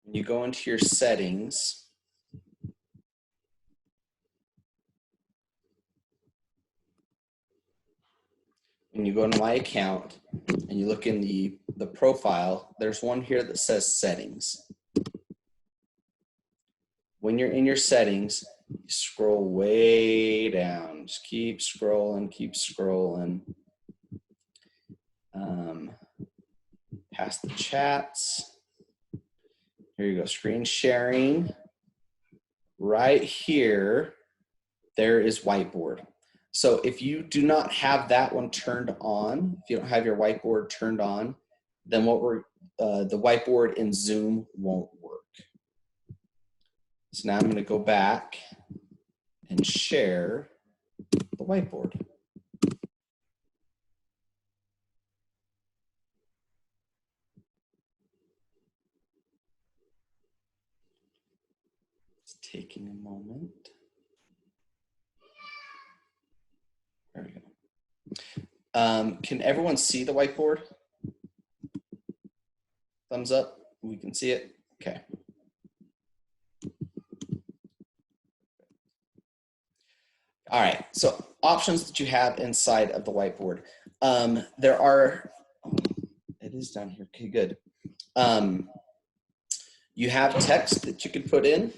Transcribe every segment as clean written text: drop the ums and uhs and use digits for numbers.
when you go into your settings, when you go into my account and you look in the profile, there's one here that says settings. When you're in your settings, you scroll way down. Just keep scrolling, keep scrolling. Past the chats. Here you go, screen sharing. Right here, there is Whiteboard. So if you do not have that one turned on, if you don't have your Whiteboard turned on, then the Whiteboard in Zoom won't work. So now I'm going to go back and share the Whiteboard. It's taking a moment. There we go. Can everyone see the Whiteboard? Thumbs up. We can see it. Okay. All right, so options that you have inside of the Whiteboard. There are, it is down here, okay, good. You have text that you can put in.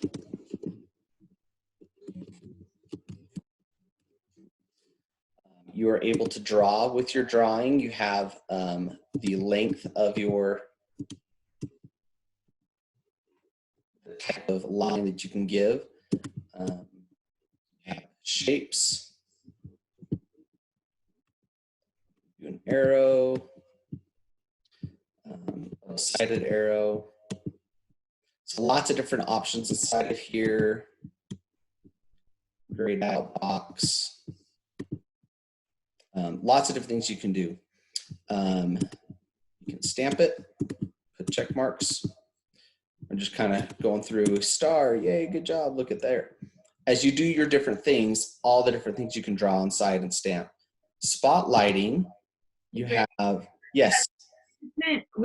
You are able to draw with your drawing. You have the length of your the type of line that you can give. Shapes, do an arrow, a sided arrow. So lots of different options inside of here. Grayed out box. Lots of different things you can do. You can stamp it, put check marks. I'm just kind of going through star, yay, good job, look at there. As you do your different things, all the different things you can draw inside and stamp. Spotlighting, you have, yes.